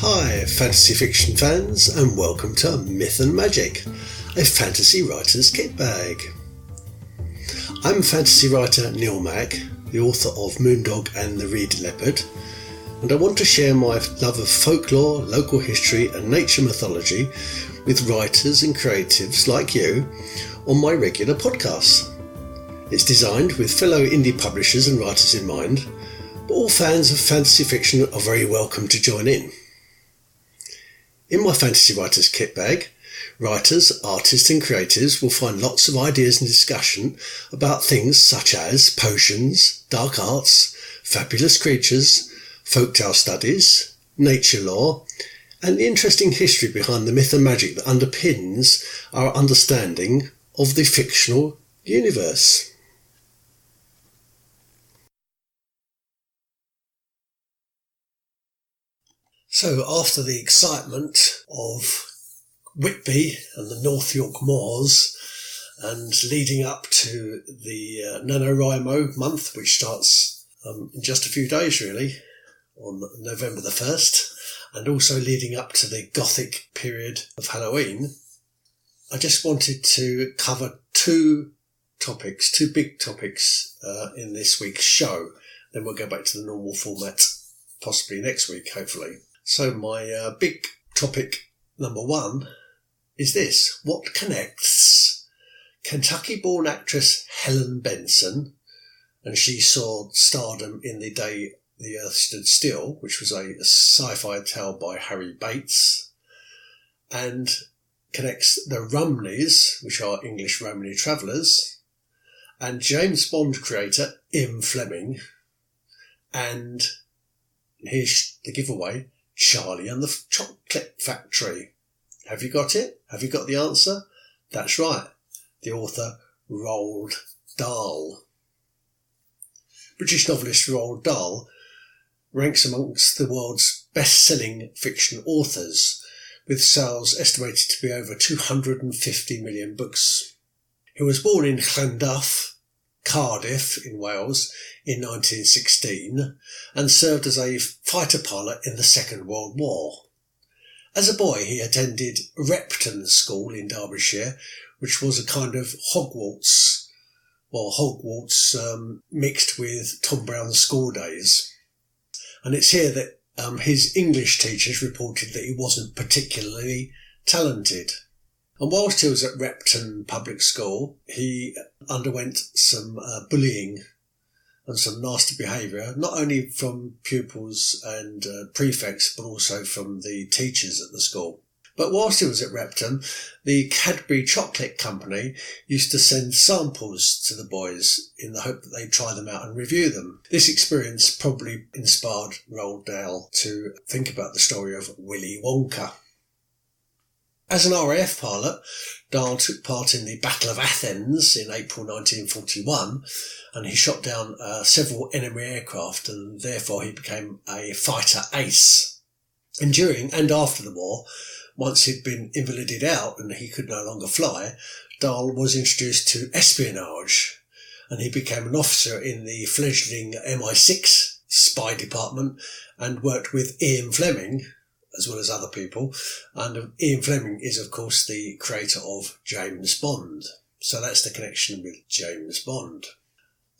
Hi, fantasy fiction fans, and welcome to Myth and Magic, a fantasy writer's kit bag. I'm fantasy writer Neil Mack, the author of Moondog and the Reed Leopard, and I want to share my love of folklore, local history and nature mythology with writers and creatives like you on my regular podcasts. It's designed with fellow indie publishers and writers in mind, but all fans of fantasy fiction are very welcome to join in. In my fantasy writer's kit bag, writers, artists and creatives will find lots of ideas and discussion about things such as potions, dark arts, fabulous creatures, folktale studies, nature lore, and the interesting history behind the myth and magic that underpins our understanding of the fictional universe. So after the excitement of Whitby and the North York Moors, and leading up to the NaNoWriMo month, which starts in just a few days really, on November the 1st, and also leading up to the Gothic period of Halloween, I just wanted to cover two big topics in this week's show. Then we'll go back to the normal format possibly next week, hopefully. So my big topic number one is this: what connects Kentucky-born actress Helen Benson, and she saw stardom in The Day the Earth Stood Still, which was a sci-fi tale by Harry Bates, and connects the Rumneys, which are English Romany travellers, and James Bond creator Ian Fleming, and here's the giveaway, Charlie and the Chocolate Factory. Have you got it? Have you got the answer? That's right. The author Roald Dahl. British novelist Roald Dahl ranks amongst the world's best-selling fiction authors, with sales estimated to be over 250 million books. He was born in Llandaff, Cardiff in Wales in 1916 and served as a fighter pilot in the Second World War. As a boy he attended Repton School in Derbyshire, which was a kind of Hogwarts mixed with Tom Brown's school days. And it's here that his English teachers reported that he wasn't particularly talented. And whilst he was at Repton Public School, he underwent some bullying and some nasty behaviour, not only from pupils and prefects, but also from the teachers at the school. But whilst he was at Repton, the Cadbury Chocolate Company used to send samples to the boys in the hope that they'd try them out and review them. This experience probably inspired Roald Dahl to think about the story of Willy Wonka. As an RAF pilot, Dahl took part in the Battle of Athens in April 1941, and he shot down several enemy aircraft, and therefore he became a fighter ace. And during and after the war, once he'd been invalided out and he could no longer fly, Dahl was introduced to espionage, and he became an officer in the fledgling MI6 spy department and worked with Ian Fleming, as well as other people. And Ian Fleming is, of course, the creator of James Bond. So that's the connection with James Bond.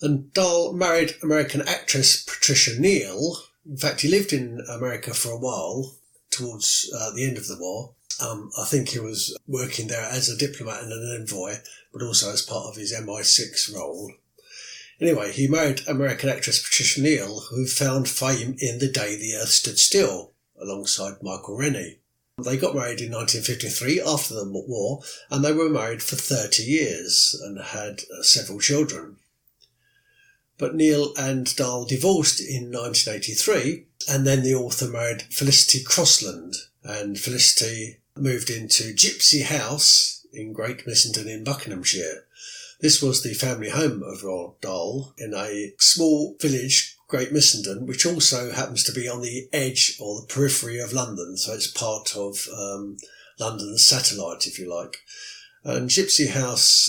And Dahl married American actress Patricia Neal. In fact, he lived in America for a while towards the end of the war. I think he was working there as a diplomat and an envoy, but also as part of his MI6 role. Anyway, he married American actress Patricia Neal, who found fame in The Day the Earth Stood Still, alongside Michael Rennie. They got married in 1953 after the war, and they were married for 30 years and had several children. But Neal and Dahl divorced in 1983, and then the author married Felicity Crossland, and Felicity moved into Gypsy House in Great Missenden in Buckinghamshire. This was the family home of Roald Dahl in a small village, Great Missenden, which also happens to be on the edge or the periphery of London, so it's part of London's satellite, if you like. And Gypsy House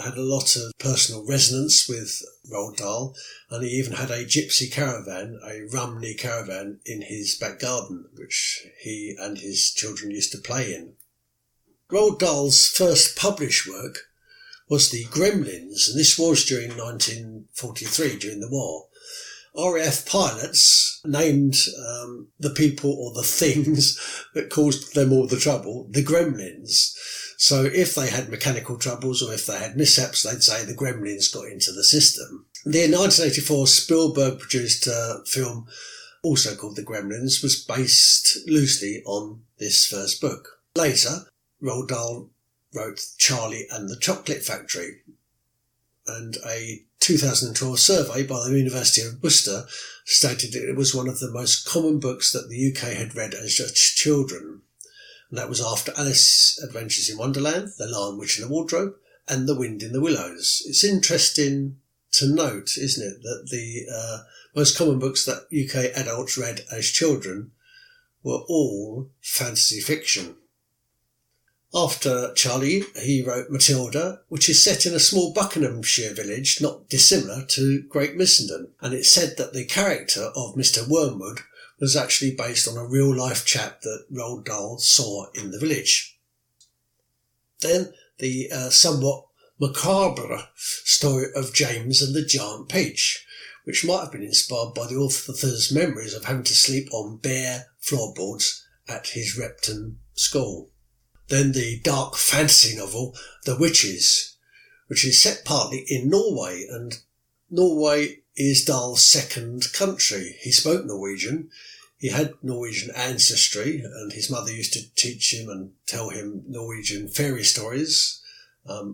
had a lot of personal resonance with Roald Dahl, and he even had a gypsy caravan, a Rumney caravan, in his back garden, which he and his children used to play in. Roald Dahl's first published work was The Gremlins, and this was during 1943, during the war. RAF pilots named the people or the things that caused them all the trouble the Gremlins. So if they had mechanical troubles or if they had mishaps, they'd say the Gremlins got into the system. The 1984 Spielberg-produced film, also called The Gremlins, was based loosely on this first book. Later, Roald Dahl wrote Charlie and the Chocolate Factory, and a 2012 survey by the University of Worcester stated that it was one of the most common books that the UK had read as children. And that was after Alice's Adventures in Wonderland, The Lion, Witch and the Wardrobe, and The Wind in the Willows. It's interesting to note, isn't it, that the most common books that UK adults read as children were all fantasy fiction. After Charlie, he wrote Matilda, which is set in a small Buckinghamshire village not dissimilar to Great Missenden, and it's said that the character of Mr. Wormwood was actually based on a real-life chap that Roald Dahl saw in the village. Then the somewhat macabre story of James and the Giant Peach, which might have been inspired by the author's memories of having to sleep on bare floorboards at his Repton school. Then the dark fantasy novel The Witches, which is set partly in Norway, and Norway is Dahl's second country. He spoke Norwegian. He had Norwegian ancestry, and his mother used to teach him and tell him Norwegian fairy stories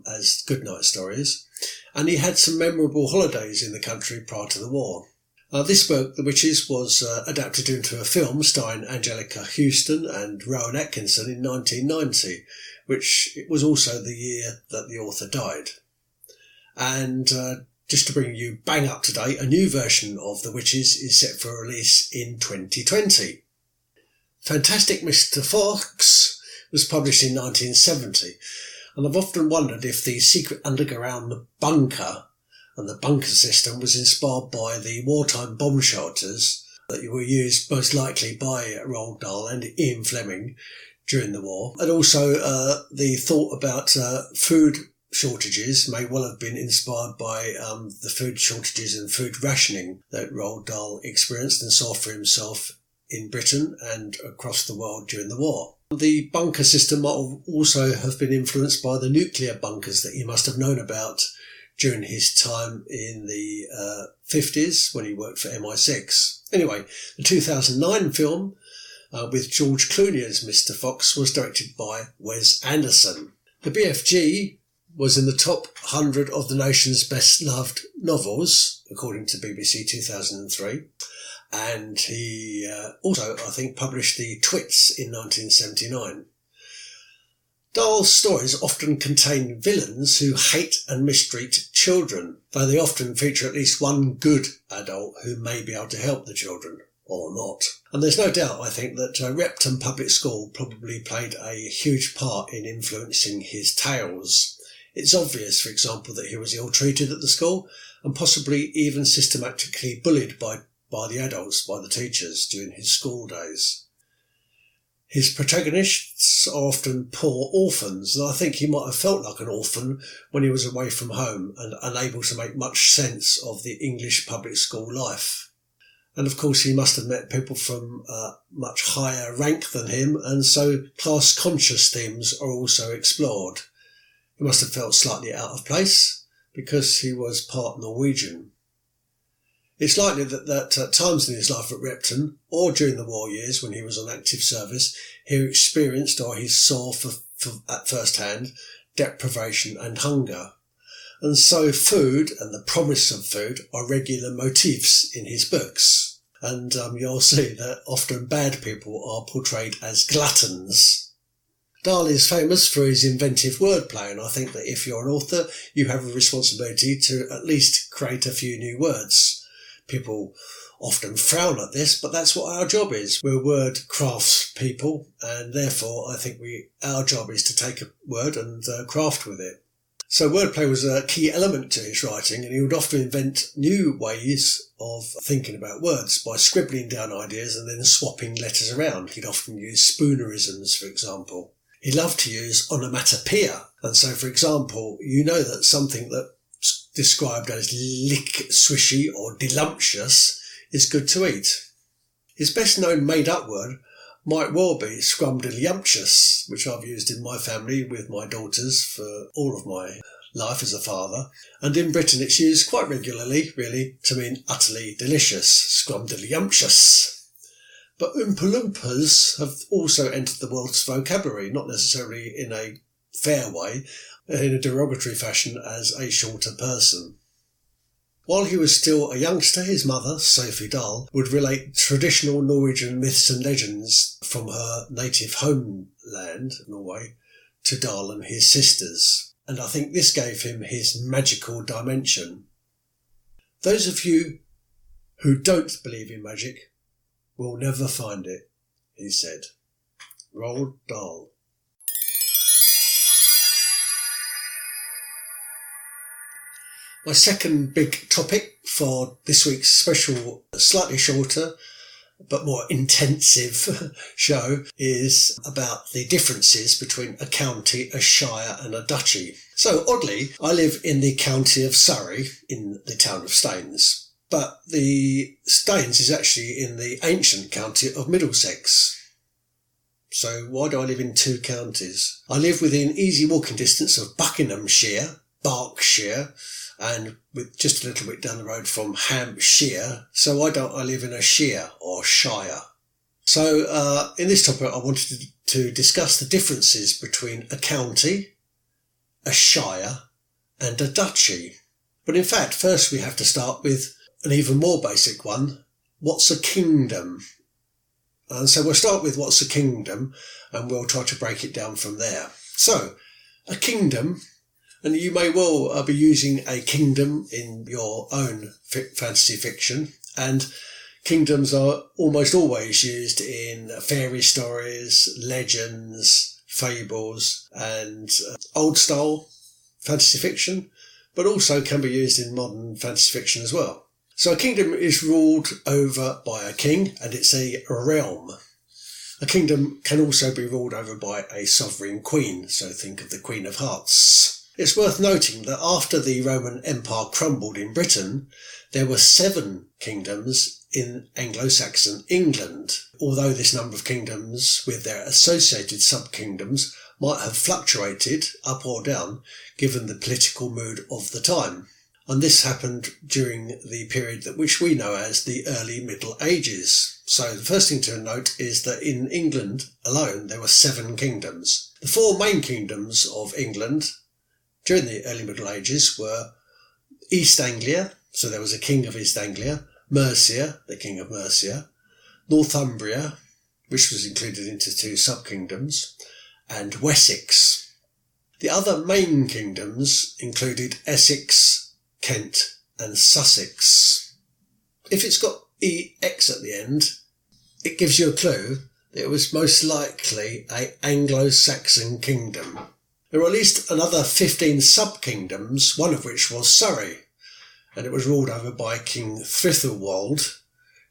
as goodnight stories. And he had some memorable holidays in the country prior to the war. This book, The Witches, was adapted into a film starring Angelica Houston and Rowan Atkinson in 1990, which was also the year that the author died. And just to bring you bang up to date, a new version of The Witches is set for release in 2020. Fantastic Mr. Fox was published in 1970, and I've often wondered if the secret underground bunker and the bunker system was inspired by the wartime bomb shelters that were used most likely by Roald Dahl and Ian Fleming during the war. And also the thought about food shortages may well have been inspired by the food shortages and food rationing that Roald Dahl experienced and saw for himself in Britain and across the world during the war. The bunker system might also have been influenced by the nuclear bunkers that he must have known about during his time in the 50s when he worked for MI6. Anyway, the 2009 film with George Clooney as Mr. Fox was directed by Wes Anderson. The BFG was in the top 100 of the nation's best-loved novels, according to BBC 2003. And he also, I think, published The Twits in 1979. Dahl's stories often contain villains who hate and mistreat children, though they often feature at least one good adult who may be able to help the children, or not. And there's no doubt, I think, that Repton Public School probably played a huge part in influencing his tales. It's obvious, for example, that he was ill-treated at the school and possibly even systematically bullied by the adults, by the teachers, during his school days. His protagonists are often poor orphans, and I think he might have felt like an orphan when he was away from home and unable to make much sense of the English public school life. And of course he must have met people from much higher rank than him, and so class-conscious themes are also explored. He must have felt slightly out of place because he was part Norwegian. It's likely that at times in his life at Repton, or during the war years when he was on active service, he experienced or he saw at first hand deprivation and hunger. And so food and the promise of food are regular motifs in his books. And you'll see that often bad people are portrayed as gluttons. Dahl is famous for his inventive wordplay, and I think that if you're an author, you have a responsibility to at least create a few new words. People often frown at this, but that's what our job is. We're word crafts people, and therefore I think our job is to take a word and craft with it. So wordplay was a key element to his writing, and he would often invent new ways of thinking about words by scribbling down ideas and then swapping letters around. He'd often use spoonerisms, for example. He loved to use onomatopoeia, and so, for example, you know that something that's described as lick swishy or delumptious is good to eat. His best known made-up word might well be scrumdiddlyumptious, which I've used in my family with my daughters for all of my life as a father, and in Britain it's used quite regularly, really, to mean utterly delicious, scrumdiddlyumptious. But Oompa Loompas have also entered the world's vocabulary, not necessarily in a fair way, in a derogatory fashion as a shorter person. While he was still a youngster, his mother, Roald Dahl, would relate traditional Norwegian myths and legends from her native homeland, Norway, to Dahl and his sisters, and I think this gave him his magical dimension. Those of you who don't believe in magic will never find it, he said. Roald Dahl. My second big topic for this week's special, slightly shorter but more intensive show is about the differences between a county, a shire and a duchy. So oddly, I live in the county of Surrey in the town of Staines. But the Staines is actually in the ancient county of Middlesex. So why do I live in two counties? I live within easy walking distance of Buckinghamshire, Berkshire, and with just a little bit down the road from Hampshire. So why don't I live in a shire or shire? So in this topic I wanted to discuss the differences between a county, a shire and a duchy. But in fact, first we have to start with an even more basic one. What's a kingdom? And so we'll start with what's a kingdom, and we'll try to break it down from there. So, a kingdom, and you may well be using a kingdom in your own fantasy fiction, and kingdoms are almost always used in fairy stories, legends, fables, and old-style fantasy fiction, but also can be used in modern fantasy fiction as well. So a kingdom is ruled over by a king, and it's a realm. A kingdom can also be ruled over by a sovereign queen, so think of the Queen of Hearts. It's worth noting that after the Roman Empire crumbled in Britain, there were 7 kingdoms in Anglo-Saxon England, although this number of kingdoms with their associated sub-kingdoms might have fluctuated up or down given the political mood of the time. And this happened during the period which we know as the early Middle Ages. So the first thing to note is that in England alone there were 7 kingdoms. The 4 main kingdoms of England during the early Middle Ages were East Anglia, so there was a king of East Anglia, Mercia, the king of Mercia, Northumbria, which was included into 2 sub-kingdoms, and Wessex. The other main kingdoms included Essex, Kent and Sussex. If it's got EX at the end, it gives you a clue that it was most likely an Anglo-Saxon kingdom. There were at least another 15 sub-kingdoms, one of which was Surrey, and it was ruled over by King Thrithelwald,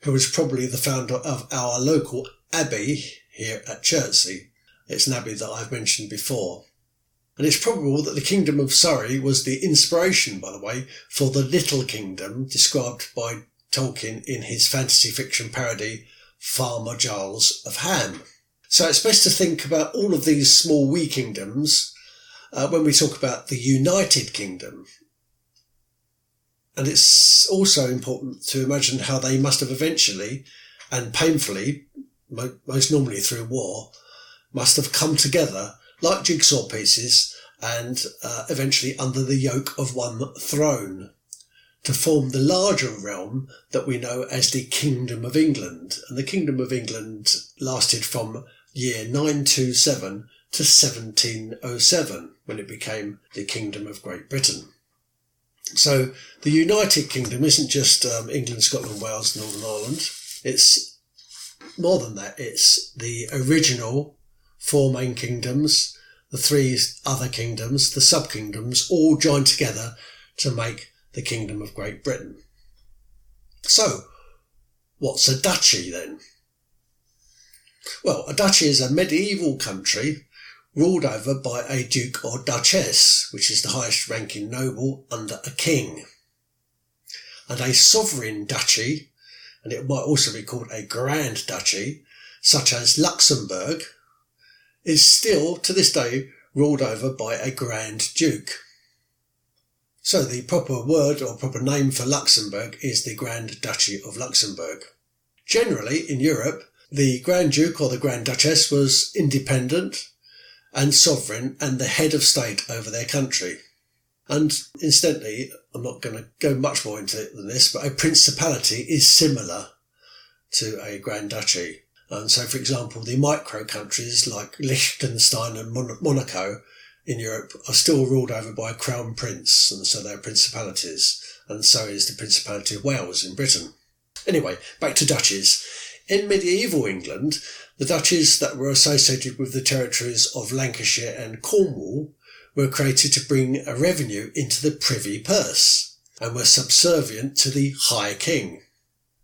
who was probably the founder of our local abbey here at Chertsey. It's an abbey that I've mentioned before. And it's probable that the Kingdom of Surrey was the inspiration, by the way, for the Little Kingdom described by Tolkien in his fantasy fiction parody Farmer Giles of Ham. So it's best to think about all of these small wee kingdoms when we talk about the United Kingdom. And it's also important to imagine how they must have eventually, and painfully, most normally through war, must have come together like jigsaw pieces and eventually under the yoke of one throne to form the larger realm that we know as the Kingdom of England. And the Kingdom of England lasted from year 927 to 1707 when it became the Kingdom of Great Britain. So the United Kingdom isn't just England, Scotland, Wales, Northern Ireland. It's more than that. It's the original 4 main kingdoms, the 3 other kingdoms, the sub-kingdoms, all joined together to make the Kingdom of Great Britain. So, what's a duchy then? Well, a duchy is a medieval country ruled over by a duke or duchess, which is the highest ranking noble under a king. And a sovereign duchy, and it might also be called a grand duchy, such as Luxembourg, is still to this day ruled over by a grand duke. So the proper word or proper name for Luxembourg is the Grand Duchy of Luxembourg. Generally in Europe, the Grand Duke or the Grand Duchess was independent and sovereign and the head of state over their country. And incidentally, I'm not going to go much more into it than this, but a principality is similar to a Grand Duchy. And so, for example, the micro countries like Liechtenstein and Monaco in Europe are still ruled over by a crown prince, and so they're principalities. And so is the Principality of Wales in Britain. Anyway, back to duchies. In medieval England, the duchies that were associated with the territories of Lancashire and Cornwall were created to bring a revenue into the privy purse and were subservient to the High King,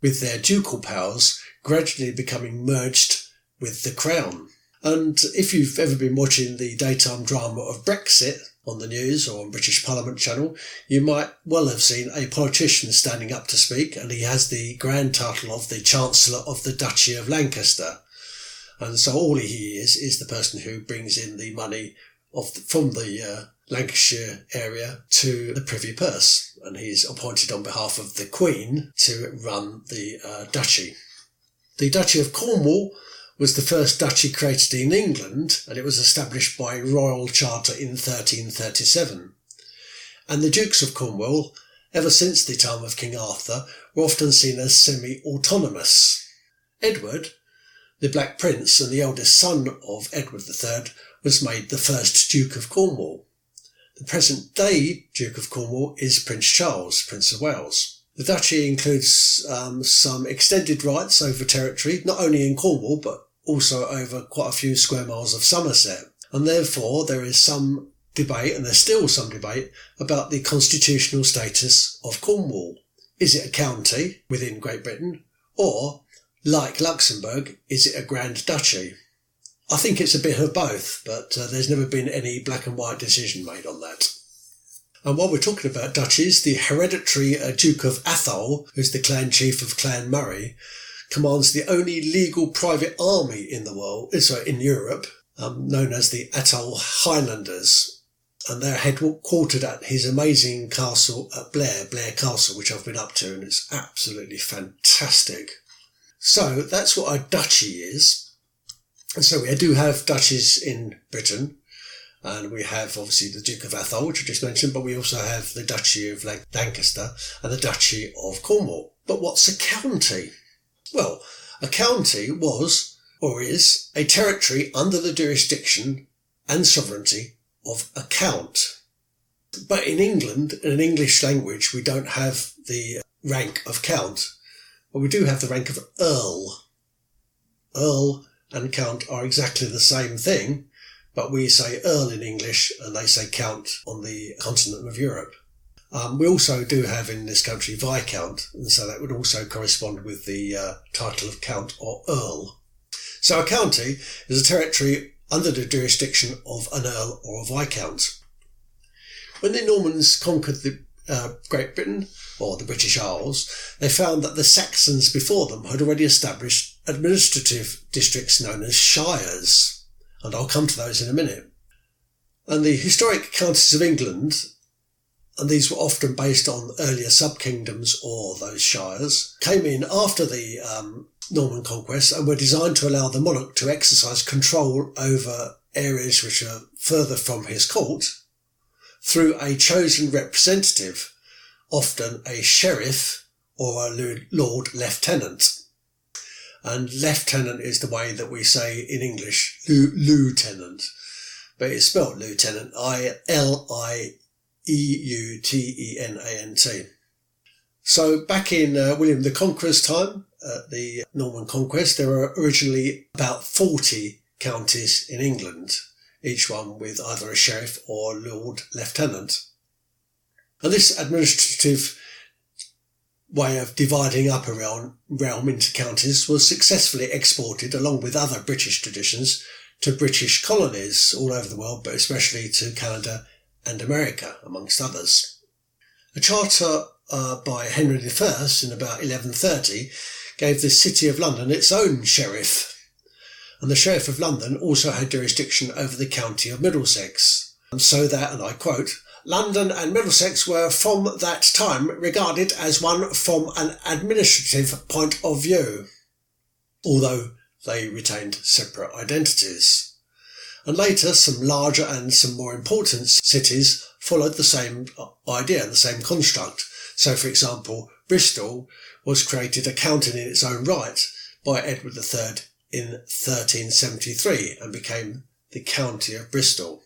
with their ducal powers gradually becoming merged with the crown. And if you've ever been watching the daytime drama of Brexit on the news or on British Parliament channel, you might well have seen a politician standing up to speak, and he has the grand title of the Chancellor of the Duchy of Lancaster. And so all he is the person who brings in the money from the Lancashire area to the privy purse. And he's appointed on behalf of the Queen to run the duchy. The Duchy of Cornwall was the first duchy created in England, and it was established by royal charter in 1337. And the Dukes of Cornwall, ever since the time of King Arthur, were often seen as semi-autonomous. Edward, the Black Prince and the eldest son of Edward III, was made the first Duke of Cornwall. The present-day Duke of Cornwall is Prince Charles, Prince of Wales. The duchy includes some extended rights over territory, not only in Cornwall, but also over quite a few square miles of Somerset. And therefore there is some debate, and there's still some debate, about the constitutional status of Cornwall. Is it a county within Great Britain, or, like Luxembourg, is it a grand duchy? I think it's a bit of both, but there's never been any black and white decision made on that. And while we're talking about duchies, the hereditary Duke of Atholl, who's the clan chief of Clan Murray, commands the only legal private army in the world, in Europe, known as the Atholl Highlanders. And they're headquartered at his amazing castle at Blair Castle, which I've been up to, and it's absolutely fantastic. So that's what a duchy is. And so we do have duchies in Britain. And we have, obviously, the Duke of Atholl, which I just mentioned, but we also have the Duchy of Lancaster and the Duchy of Cornwall. But what's a county? Well, a county was, or is, a territory under the jurisdiction and sovereignty of a count. But in England, in English language, we don't have the rank of count, but we do have the rank of earl. Earl and count are exactly the same thing, but we say earl in English and they say count on the continent of Europe. We also do have in this country viscount, and so that would also correspond with the title of count or earl. So a county is a territory under the jurisdiction of an earl or a viscount. When the Normans conquered Great Britain, or the British Isles, they found that the Saxons before them had already established administrative districts known as shires. And I'll come to those in a minute. And the historic counties of England, and these were often based on earlier sub-kingdoms or those shires, came in after the Norman conquest and were designed to allow the monarch to exercise control over areas which are further from his court through a chosen representative, often a sheriff or a Lord Lieutenant. And lieutenant is the way that we say in English, lieutenant. But it's spelled lieutenant, I-L-I-E-U-T-E-N-A-N-T. Eutenant. So back in William the Conqueror's time, at the Norman Conquest, there were originally about 40 counties in England, each one with either a sheriff or Lord Lieutenant. And this administrative way of dividing up a realm into counties was successfully exported, along with other British traditions, to British colonies all over the world, but especially to Canada and America, amongst others. A charter by Henry I in about 1130 gave the City of London its own sheriff, and the Sheriff of London also had jurisdiction over the county of Middlesex, so that, and I quote, "London and Middlesex were from that time regarded as one from an administrative point of view," although they retained separate identities. And later, some larger and some more important cities followed the same idea, the same construct. So, for example, Bristol was created a county in its own right by Edward III in 1373 and became the County of Bristol.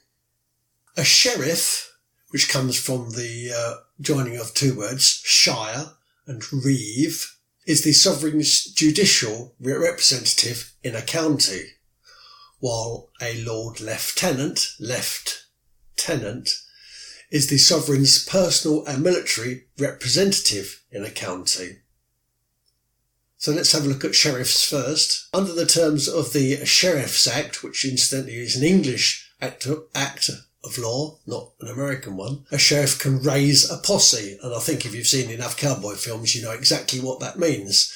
A sheriff, which comes from the joining of two words, shire and reeve, is the sovereign's judicial representative in a county, while a Lord Lieutenant is the sovereign's personal and military representative in a county. So let's have a look at sheriffs first. Under the terms of the Sheriff's Act, which incidentally is an English act of law, not an American one, a sheriff can raise a posse, and I think if you've seen enough cowboy films you know exactly what that means.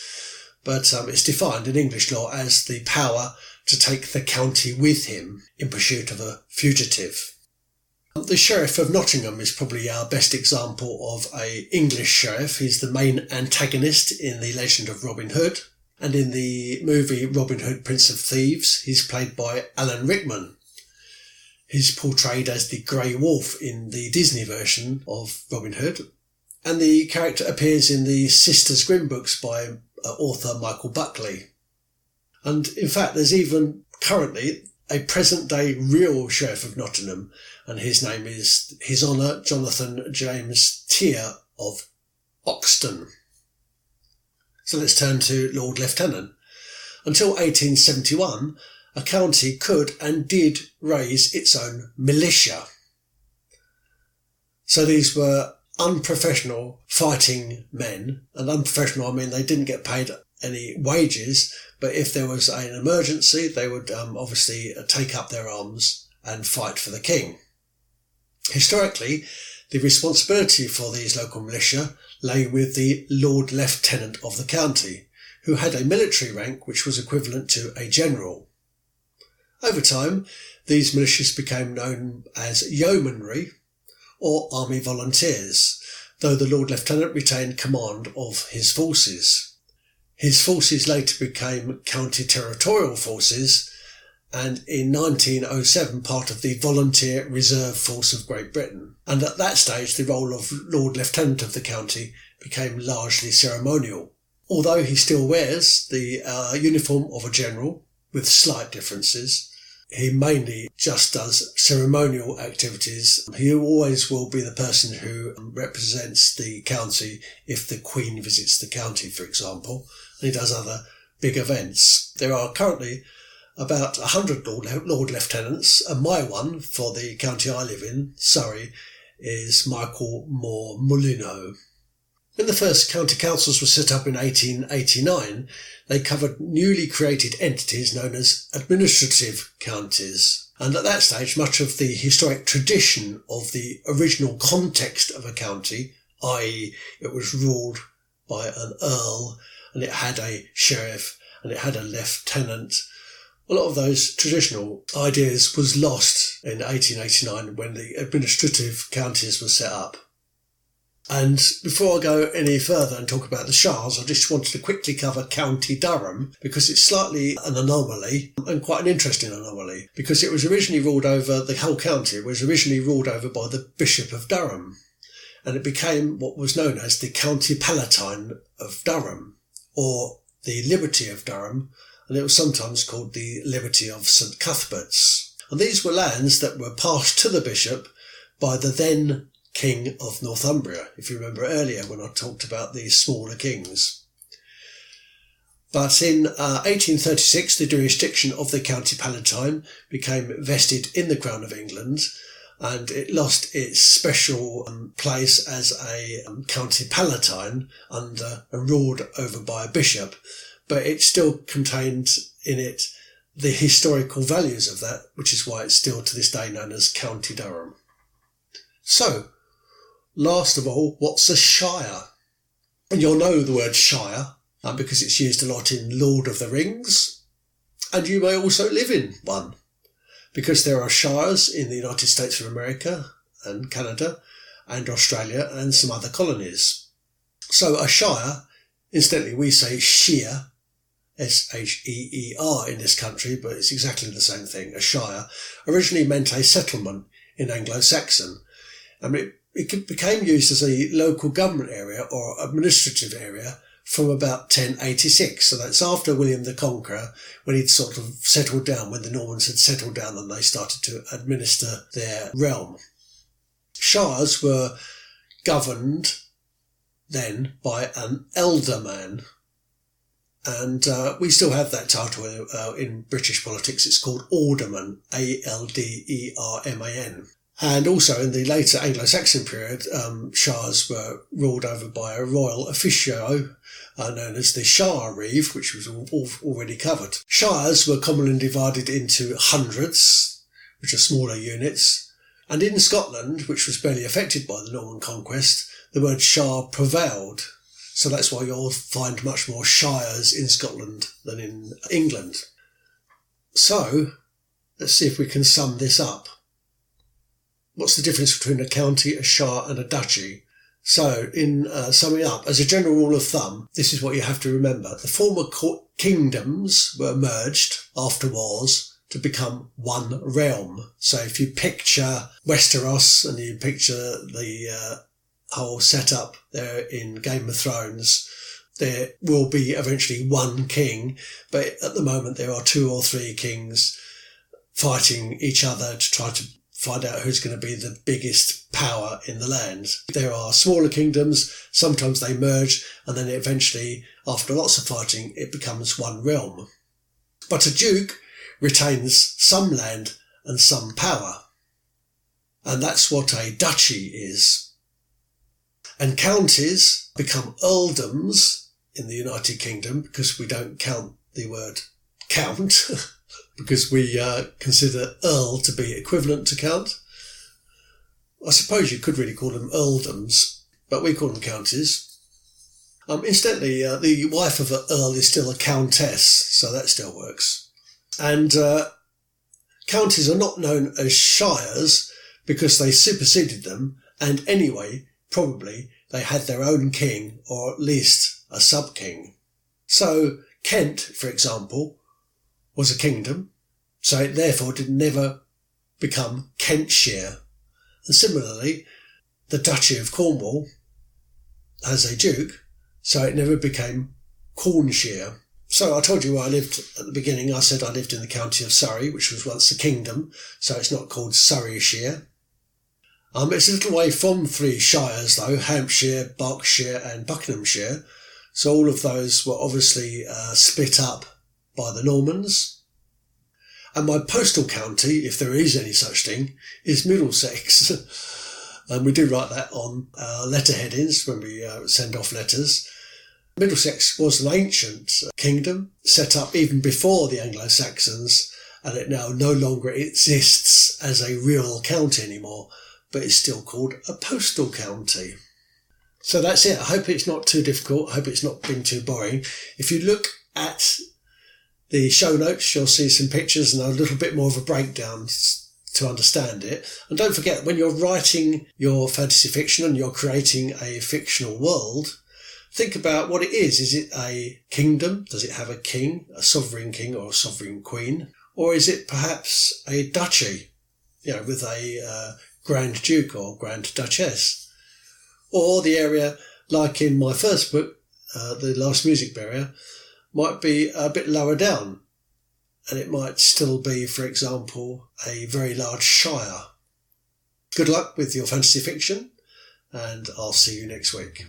But it's defined in English law as the power to take the county with him in pursuit of a fugitive. The Sheriff of Nottingham is probably our best example of an English sheriff. He's the main antagonist in the legend of Robin Hood, and in the movie Robin Hood, Prince of Thieves, he's played by Alan Rickman. He's portrayed as the Grey Wolf in the Disney version of Robin Hood, and the character appears in the Sisters Grimm books by author Michael Buckley. And in fact, there's even currently a present-day real Sheriff of Nottingham, and his name is His Honour Jonathan James Tier of Oxton. So let's turn to Lord Lieutenant. Until 1871, a county could and did raise its own militia. So these were unprofessional fighting men, and unprofessional, I mean they didn't get paid any wages, but if there was an emergency, they would obviously take up their arms and fight for the king. Historically, the responsibility for these local militia lay with the Lord Lieutenant of the county, who had a military rank which was equivalent to a general. Over time, these militias became known as yeomanry or army volunteers, though the Lord Lieutenant retained command of his forces. His forces later became county territorial forces, and in 1907 part of the Volunteer Reserve Force of Great Britain. And at that stage the role of Lord Lieutenant of the county became largely ceremonial, although he still wears the uniform of a general with slight differences. He mainly just does ceremonial activities. He always will be the person who represents the county if the Queen visits the county, for example, and he does other big events. There are currently about 100 Lord Lieutenants, and my one for the county I live in, Surrey, is Michael Moore Mullineaux. When the first county councils were set up in 1889, they covered newly created entities known as administrative counties. And at that stage, much of the historic tradition of the original context of a county, i.e. it was ruled by an earl, and it had a sheriff, and it had a lieutenant, a lot of those traditional ideas was lost in 1889 when the administrative counties were set up. And before I go any further and talk about the Shires, I just wanted to quickly cover County Durham, because it's slightly an anomaly, and quite an interesting anomaly, because it was originally ruled over, the whole county was originally ruled over by the Bishop of Durham, and it became what was known as the County Palatine of Durham, or the Liberty of Durham, and it was sometimes called the Liberty of St Cuthbert's. And these were lands that were passed to the bishop by the then King of Northumbria, if you remember earlier when I talked about these smaller kings. But in 1836, the jurisdiction of the County Palatine became vested in the Crown of England, and it lost its special place as a County Palatine and ruled over by a bishop, but it still contained in it the historical values of that, which is why it's still to this day known as County Durham. So, last of all, what's a shire? And you'll know the word shire because it's used a lot in Lord of the Rings, and you may also live in one, because there are shires in the United States of America and Canada and Australia and some other colonies. So a shire, incidentally we say shire, S-H-E-E-R in this country, but it's exactly the same thing. A shire originally meant a settlement in Anglo-Saxon. I mean, it became used as a local government area or administrative area from about 1086. So that's after William the Conqueror, when he'd sort of settled down, when the Normans had settled down and they started to administer their realm. Shires were governed then by an elderman. And we still have that title in British politics. It's called alderman, A-L-D-E-R-M-A-N. And also in the later Anglo-Saxon period, shires were ruled over by a royal officio known as the Shire Reeve, which was already covered. Shires were commonly divided into hundreds, which are smaller units. And in Scotland, which was barely affected by the Norman conquest, the word shire prevailed. So that's why you'll find much more shires in Scotland than in England. So, let's see if we can sum this up. What's the difference between a county, a shire and a duchy? So, in summing up, as a general rule of thumb, this is what you have to remember. The former kingdoms were merged after wars to become one realm. So if you picture Westeros and you picture the whole setup there in Game of Thrones, there will be eventually one king, but at the moment there are 2 or 3 kings fighting each other to try to find out who's going to be the biggest power in the land. There are smaller kingdoms, sometimes they merge, and then eventually, after lots of fighting, it becomes one realm. But a duke retains some land and some power, and that's what a duchy is. And counties become earldoms in the United Kingdom because we don't count the word count, because we consider earl to be equivalent to count. I suppose you could really call them earldoms, but we call them counties. Incidentally, the wife of an earl is still a countess, so that still works. And counties are not known as shires because they superseded them, and anyway, probably they had their own king, or at least a sub-king. So Kent, for example, was a kingdom, so it therefore did never become Kentshire. And similarly, the Duchy of Cornwall has a duke, so it never became Cornshire. So I told you where I lived at the beginning. I said I lived in the county of Surrey, which was once a kingdom, so it's not called Surreyshire. It's a little way from 3 shires though, Hampshire, Berkshire and Buckinghamshire. So all of those were obviously split up by the Normans. And my postal county, if there is any such thing, is Middlesex. And we do write that on our letter headings when we send off letters. Middlesex was an ancient kingdom set up even before the Anglo-Saxons, and it now no longer exists as a real county anymore, but it's still called a postal county. So that's it. I hope it's not too difficult. I hope it's not been too boring. If you look at the show notes, you'll see some pictures and a little bit more of a breakdown to understand it. And don't forget, when you're writing your fantasy fiction and you're creating a fictional world, think about what it is. Is it a kingdom? Does it have a king, a sovereign king or a sovereign queen? Or is it perhaps a duchy, with a Grand Duke or Grand Duchess? Or the area, like in my first book, The Last Music Barrier, might be a bit lower down, and it might still be, for example, a very large shire. Good luck with your fantasy fiction, and I'll see you next week.